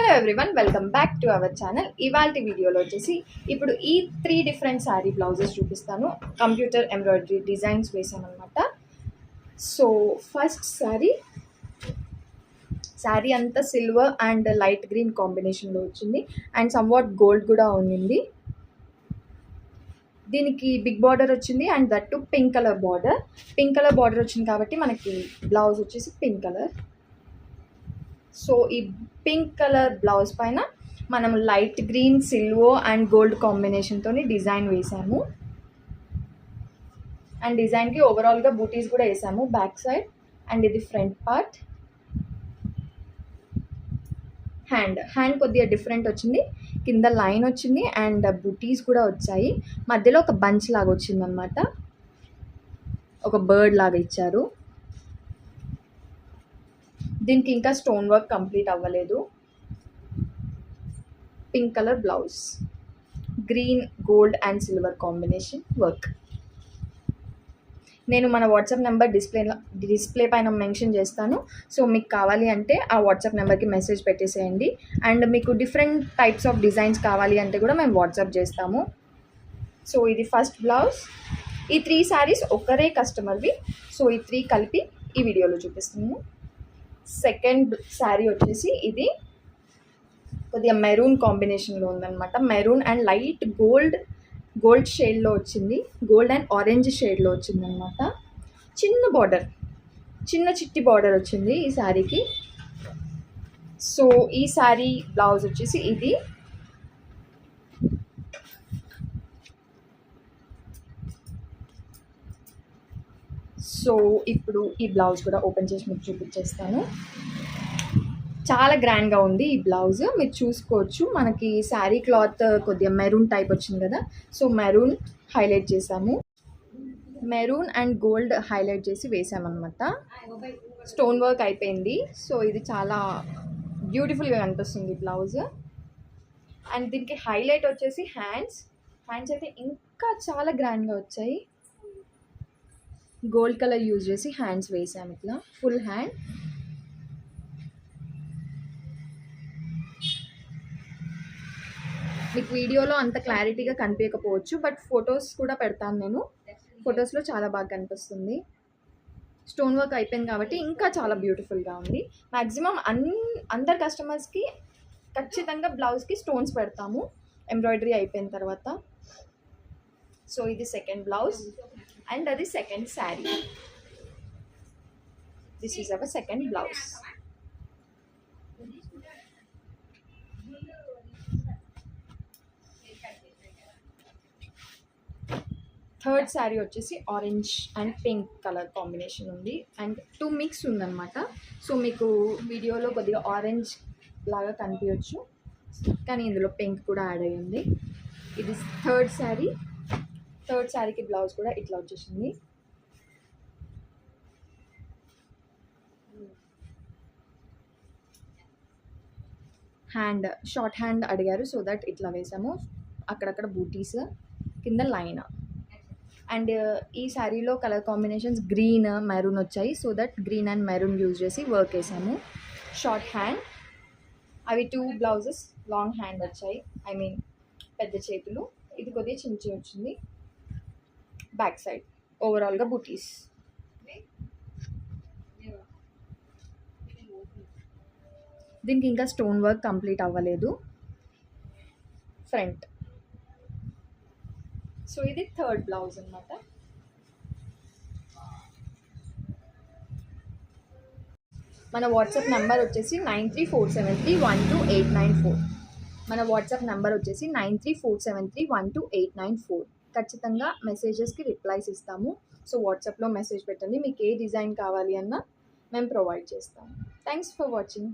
Hello everyone, welcome back to our channel. ఇవాల్టి వీడియోలో వచ్చేసి ఇప్పుడు ఈ 3 డిఫరెంట్ శారీ బ్లౌజెస్ చూపిస్తాను. కంప్యూటర్ ఎంబ్రాయిడరీ డిజైన్స్ వేసామన్నమాట. సో ఫస్ట్ శారీ అంతా సిల్వర్ అండ్ లైట్ గ్రీన్ కాంబినేషన్లో వచ్చింది అండ్ సమ్వాట్ గోల్డ్ కూడా ఉంది. దీనికి బిగ్ బార్డర్ వచ్చింది and that pink colour border వచ్చింది కాబట్టి మనకి బ్లౌజ్ వచ్చేసి పింక్ కలర్. సో ఈ పింక్ కలర్ బ్లౌజ్ పైన మనం light green, silver and gold కాంబినేషన్తో డిజైన్ వేసాము. అండ్ డిజైన్కి ఓవరాల్గా బూటీస్ కూడా వేసాము బ్యాక్ సైడ్. అండ్ ఇది ఫ్రంట్ పార్ట్. హ్యాండ్ కొద్దిగా డిఫరెంట్ వచ్చింది, కింద లైన్ వచ్చింది అండ్ బూటీస్ కూడా వచ్చాయి. మధ్యలో ఒక బంచ్ లాగా వచ్చిందనమాట, ఒక బర్డ్ లాగా ఇచ్చారు. దీనికి ఇంకా స్టోన్ వర్క్ కంప్లీట్ అవ్వలేదు. Pink colour blouse, green, gold and silver combination work. నేను మన వాట్సాప్ నెంబర్ డిస్ప్లే పైన మెన్షన్ చేస్తాను. సో మీకు కావాలి అంటే ఆ వాట్సాప్ నెంబర్కి మెసేజ్ పెట్టేసేయండి. అండ్ మీకు డిఫరెంట్ టైప్స్ ఆఫ్ డిజైన్స్ కావాలి అంటే కూడా మేము వాట్సాప్ చేస్తాము. సో ఇది ఫస్ట్ బ్లౌజ్. ఈ 3 శారీస్ ఒకరే కస్టమర్వి. సో ఈ 3 కలిపి ఈ వీడియోలో చూపిస్తున్నాము. సెకండ్ శారీ వచ్చేసి ఇది కొద్దిగా మెరూన్ కాంబినేషన్లో ఉందన్నమాట. మెరూన్ అండ్ లైట్ గోల్డ్ షేడ్లో వచ్చింది, గోల్డ్ అండ్ ఆరెంజ్ షేడ్లో వచ్చిందనమాట. చిన్న చిట్టి బార్డర్ వచ్చింది ఈ శారీకి. సో ఈ శారీ బ్లౌజ్ వచ్చేసి ఇది. సో ఇప్పుడు ఈ బ్లౌజ్ కూడా ఓపెన్ చేసి మీకు చూపించేస్తాను. చాలా గ్రాండ్గా ఉంది ఈ బ్లౌజ్, మీరు చూసుకోవచ్చు. మనకి శారీ క్లాత్ కొద్దిగా మెరూన్ టైప్ వచ్చింది కదా, సో మెరూన్ హైలైట్ చేసాము. మెరూన్ అండ్ గోల్డ్ హైలైట్ చేసి వేసామన్నమాట. స్టోన్ వర్క్ అయిపోయింది. సో ఇది చాలా బ్యూటిఫుల్గా కనిపిస్తుంది బ్లౌజ్. అండ్ దీనికి హైలైట్ వచ్చేసి హ్యాండ్స్ అయితే ఇంకా చాలా గ్రాండ్గా వచ్చాయి. గోల్డ్ కలర్ యూజ్ చేసి హ్యాండ్స్ వేసాము, ఇట్లా ఫుల్ హ్యాండ్. మీకు వీడియోలో అంత క్లారిటీగా కనిపించకపోవచ్చు, బట్ ఫొటోస్ కూడా పెడతాను నేను. ఫొటోస్లో చాలా బాగా కనిపిస్తుంది. స్టోన్ వర్క్ అయిపోయింది కాబట్టి ఇంకా చాలా బ్యూటిఫుల్గా ఉంది. మ్యాక్సిమం అందరు కస్టమర్స్కి ఖచ్చితంగా బ్లౌజ్కి స్టోన్స్ పెడతాము ఎంబ్రాయిడరీ అయిపోయిన తర్వాత. సో ఇది సెకండ్ బ్లౌజ్ అండ్ అది second sari. This is our second blouse. Third sari వచ్చేసి orange and pink colour combination ఉంది అండ్ 2 మిక్స్ ఉందన్నమాట. సో మీకు వీడియోలో కొద్దిగా ఆరెంజ్ లాగా కనిపించవచ్చు, కానీ ఇందులో పింక్ కూడా యాడ్ అయ్యింది. ఇది థర్డ్ శారీకి బ్లౌజ్ కూడా ఇట్లా వచ్చేసింది. షార్ట్ హ్యాండ్ అడిగారు, సో దట్ ఇట్లా వేసాము. అక్కడక్కడ బూటీస్, కింద లైన్. అండ్ ఈ శారీలో కలర్ కాంబినేషన్స్ గ్రీన్, మెరూన్ వచ్చాయి. So that green and maroon use చేసి వర్క్ వేసాము. Short hand. అవి 2 బ్లౌజెస్ లాంగ్ హ్యాండ్ వచ్చాయి, ఐ మీన్ పెద్ద చేతులు. ఇది కొద్దిగా చిన్న వచ్చింది. బ్యాక్ సైడ్ ఓవరాల్గా బూటీస్. దీనికి ఇంకా స్టోన్ వర్క్ కంప్లీట్ అవ్వలేదు. ఫ్రంట్. సో ఇది థర్డ్ బ్లౌజ్ అన్నమాట. మన వాట్సాప్ నెంబర్ వచ్చేసి 9347312894. మన వాట్సాప్ నెంబర్ వచ్చేసి 9347312894. ఖచ్చితంగా మెసేజెస్కి రిప్లైస్ ఇస్తాము. సో వాట్సాప్లో మెసేజ్ పెట్టండి, మీకు ఏ డిజైన్ కావాలి అన్నా మేము ప్రొవైడ్ చేస్తాము. Thanks for watching.